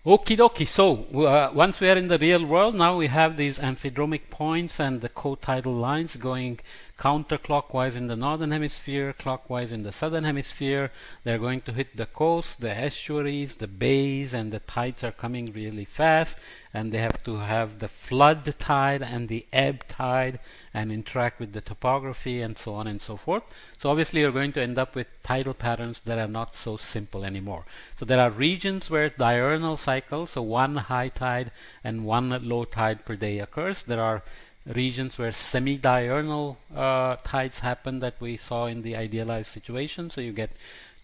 Okie dokie. So once we are in the real world, now we have these amphidromic points and the co-tidal lines going counterclockwise in the northern hemisphere, clockwise in the southern hemisphere. They're going to hit the coast, the estuaries, the bays, and the tides are coming really fast. And they have to have the flood tide and the ebb tide and interact with the topography and so on and so forth. So obviously you're going to end up with tidal patterns that are not so simple anymore. So there are regions where diurnal cycles, so one high tide and one low tide per day occurs. There are regions where semi-diurnal tides happen that we saw in the idealized situation. So you get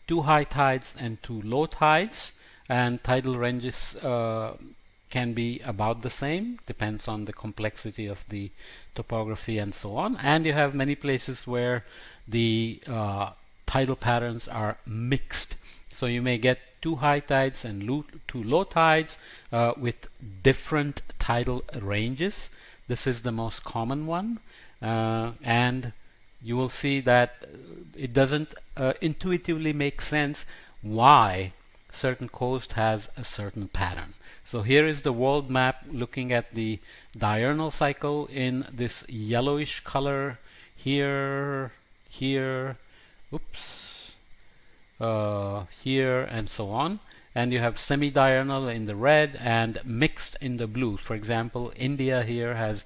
two high tides and two low tides, and tidal ranges can be about the same, depends on the complexity of the topography and so on. And you have many places where the tidal patterns are mixed. So you may get two high tides and two low tides with different tidal ranges. This is the most common one, and you will see that it doesn't intuitively make sense why certain coast has a certain pattern. So here is the world map looking at the diurnal cycle in this yellowish color here, here, oops, here, and so on. And you have semi-diurnal in the red and mixed in the blue. For example, India here has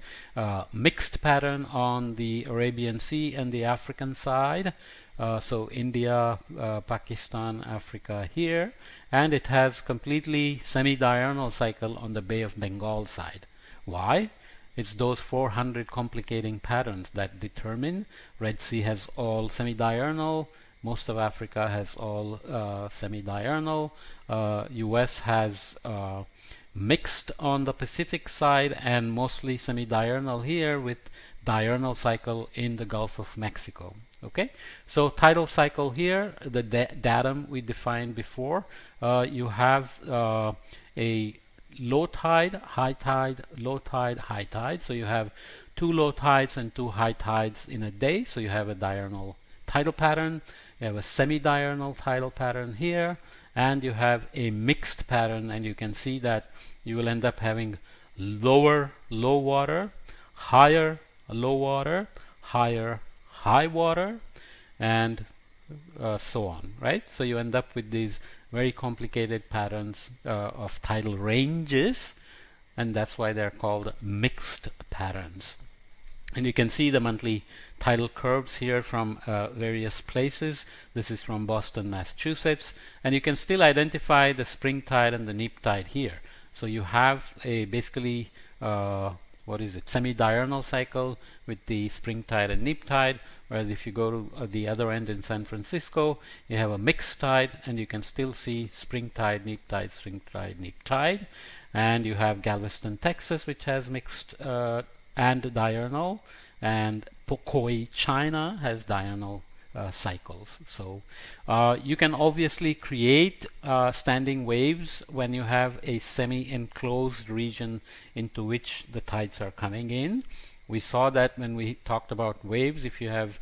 mixed pattern on the Arabian Sea and the African side. So India, Pakistan, Africa here, and it has completely semi-diurnal cycle on the Bay of Bengal side. Why? It's those 400 complicating patterns that determine. Red Sea has all semi-diurnal, most of Africa has all semi-diurnal, US has mixed on the Pacific side and mostly semi-diurnal here with diurnal cycle in the Gulf of Mexico. Okay, so tidal cycle here, the datum we defined before, you have a low tide, high tide, low tide, high tide. So you have two low tides and two high tides in a day. So you have a diurnal tidal pattern. You have a semi-diurnal tidal pattern here, and you have a mixed pattern, and you can see that you will end up having lower low water, higher low water, higher high water, and so on, right? So you end up with these very complicated patterns of tidal ranges, and that's why they're called mixed patterns. And you can see the monthly tidal curves here from various places. This is from Boston, Massachusetts, and you can still identify the spring tide and the neap tide here. So you have a basically semi-diurnal cycle with the spring tide and neap tide, whereas if you go to the other end in San Francisco, you have a mixed tide, and you can still see spring tide, neap tide, spring tide, neap tide. And you have Galveston, Texas, which has mixed and diurnal, and Pokoi, China has diurnal cycles. So you can obviously create standing waves when you have a semi-enclosed region into which the tides are coming in. We saw that when we talked about waves. If you have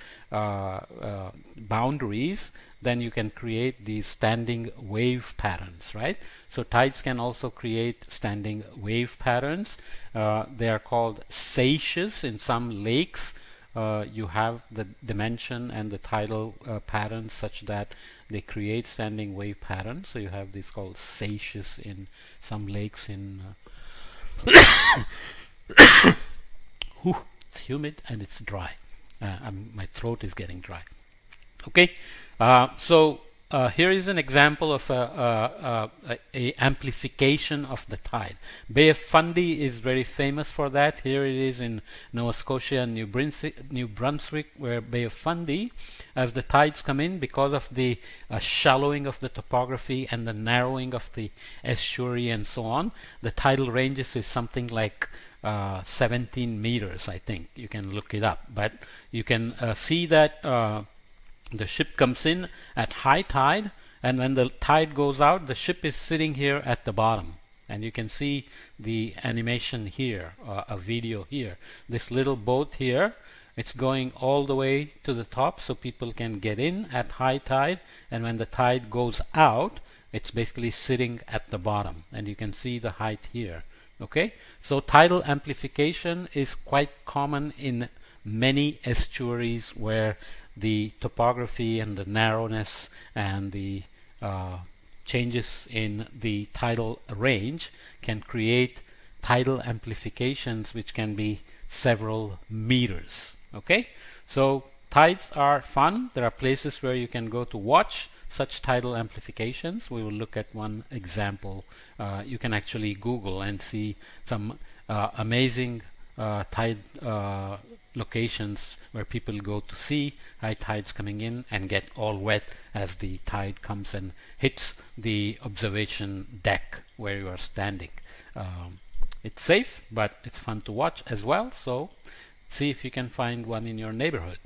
boundaries, then you can create these standing wave patterns, right? So tides can also create standing wave patterns. They are called seiches in some lakes. You have the dimension and the tidal patterns such that they create standing wave patterns. So you have these called seiches in some lakes in it's humid and it's dry. My throat is getting dry. Okay, so here is an example of a amplification of the tide. Bay of Fundy is very famous for that. Here it is in Nova Scotia and New Brunswick, where Bay of Fundy, as the tides come in, because of the shallowing of the topography and the narrowing of the estuary and so on, the tidal ranges is something like 17 meters, I think. You can look it up, but you can see that the ship comes in at high tide, and when the tide goes out, the ship is sitting here at the bottom. And you can see the animation here, a video here. This little boat here, it's going all the way to the top so people can get in at high tide, and when the tide goes out, It's basically sitting at the bottom, and you can see the height here. Okay, so tidal amplification is quite common in many estuaries where the topography and the narrowness and the changes in the tidal range can create tidal amplifications which can be several meters. Okay, so tides are fun. There are places where you can go to watch such tidal amplifications. We will look at one example. You can actually Google and see some amazing tide locations where people go to see high tides coming in and get all wet as the tide comes and hits the observation deck where you are standing. It's safe, but it's fun to watch as well, so see if you can find one in your neighborhood.